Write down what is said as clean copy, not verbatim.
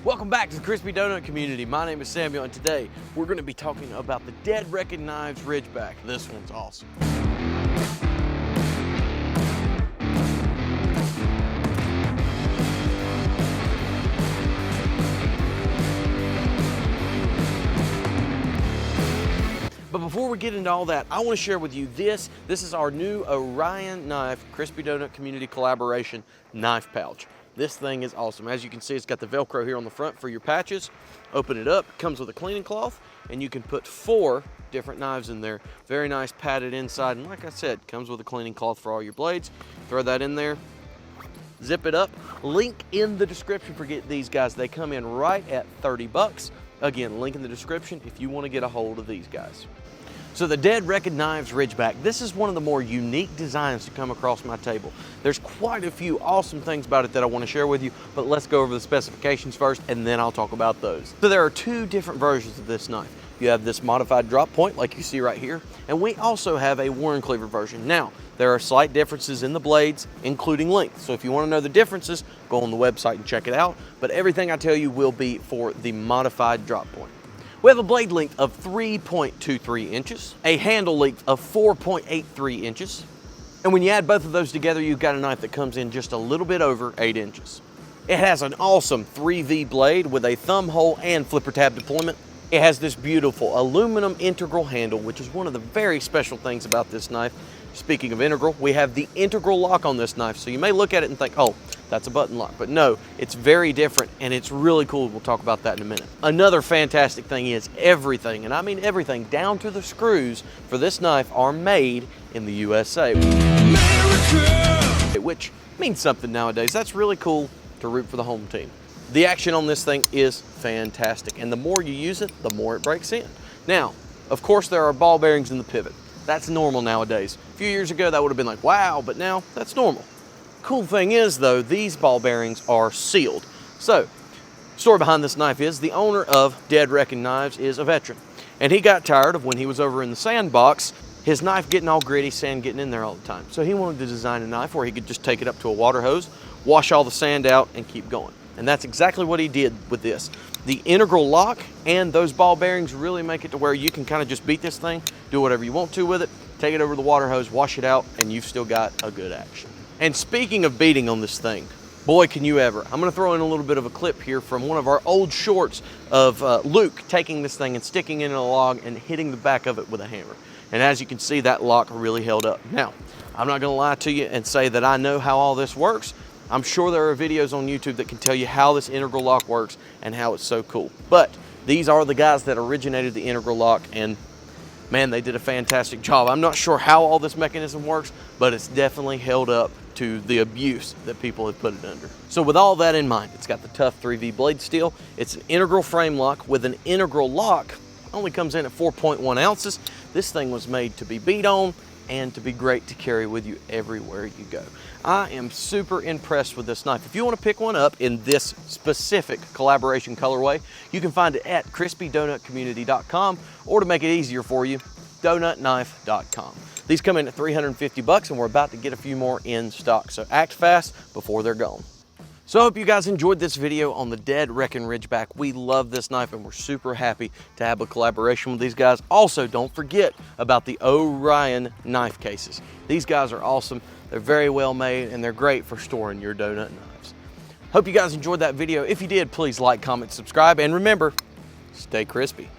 Welcome back to the Crispy Donut community. My name is Samuel, and today we're going to be talking about the Dead Reckon Knives Ridgeback. This one's awesome. But before we get into all that, I want to share with you this. This is our new Orion Knife Crispy Donut community collaboration knife pouch. This thing is awesome. As you can see, it's got the Velcro here on the front for your patches. Open it up, it comes with a cleaning cloth, and you can put 4 different knives in there. Very nice padded inside, and like I said, comes with a cleaning cloth for all your blades. Throw that in there, zip it up. Link in the description for get these guys. They come in right at 30 bucks. Again, link in the description if you want to get a hold of these guys. So the Dead Reckon Knives Ridgeback, this is one of the more unique designs to come across my table. There's quite a few awesome things about it that I want to share with you, but let's go over the specifications first and then I'll talk about those. So there are 2 different versions of this knife. You have this modified drop point like you see right here, and we also have a worn cleaver version. Now, there are slight differences in the blades, including length. So if you want to know the differences, go on the website and check it out, but everything I tell you will be for the modified drop point. We have a blade length of 3.23 inches, a handle length of 4.83 inches, and when you add both of those together, you've got a knife that comes in just a little bit over 8 inches. It has an awesome 3V blade with a thumb hole and flipper tab deployment. It has this beautiful aluminum integral handle, which is one of the very special things about this knife. Speaking of integral, we have the integral lock on this knife, so you may look at it and think, oh, that's a button lock, but no, it's very different and it's really cool. We'll talk about that in a minute. Another fantastic thing is everything, and I mean everything, down to the screws for this knife are made in the USA. America! Which means something nowadays. That's really cool to root for the home team. The action on this thing is fantastic, and the more you use it, the more it breaks in. Now, of course, there are ball bearings in the pivot. That's normal nowadays. A few years ago, that would have been like, wow, but now that's normal. Cool thing is though, these ball bearings are sealed. So, story behind this knife is the owner of Dead Reckon Knives is a veteran. And he got tired of when he was over in the sandbox, his knife getting all gritty, sand getting in there all the time. So he wanted to design a knife where he could just take it up to a water hose, wash all the sand out and keep going. And that's exactly what he did with this. The integral lock and those ball bearings really make it to where you can kind of just beat this thing, do whatever you want to with it, take it over the water hose, wash it out, and you've still got a good action. And speaking of beating on this thing, boy, can you ever. I'm gonna throw in a little bit of a clip here from one of our old shorts of Luke taking this thing and sticking it in a log and hitting the back of it with a hammer. And as you can see, that lock really held up. Now, I'm not gonna lie to you and say that I know how all this works. I'm sure there are videos on YouTube that can tell you how this integral lock works and how it's so cool. But these are the guys that originated the integral lock, and man, they did a fantastic job. I'm not sure how all this mechanism works, but it's definitely held up to the abuse that people have put it under. So with all that in mind, it's got the tough 3V blade steel. It's an integral frame lock with an integral lock. Only comes in at 4.1 ounces. This thing was made to be beat on and to be great to carry with you everywhere you go. I am super impressed with this knife. If you want to pick one up in this specific collaboration colorway, you can find it at crispydonutcommunity.com, or to make it easier for you, donutknife.com. These come in at 350 bucks, and we're about to get a few more in stock, so act fast before they're gone. So I hope you guys enjoyed this video on the Dead Reckon Ridgeback. We love this knife and we're super happy to have a collaboration with these guys. Also, don't forget about the Orion knife cases. These guys are awesome. They're very well made and they're great for storing your donut knives. Hope you guys enjoyed that video. If you did, please like, comment, subscribe, and remember, stay crispy.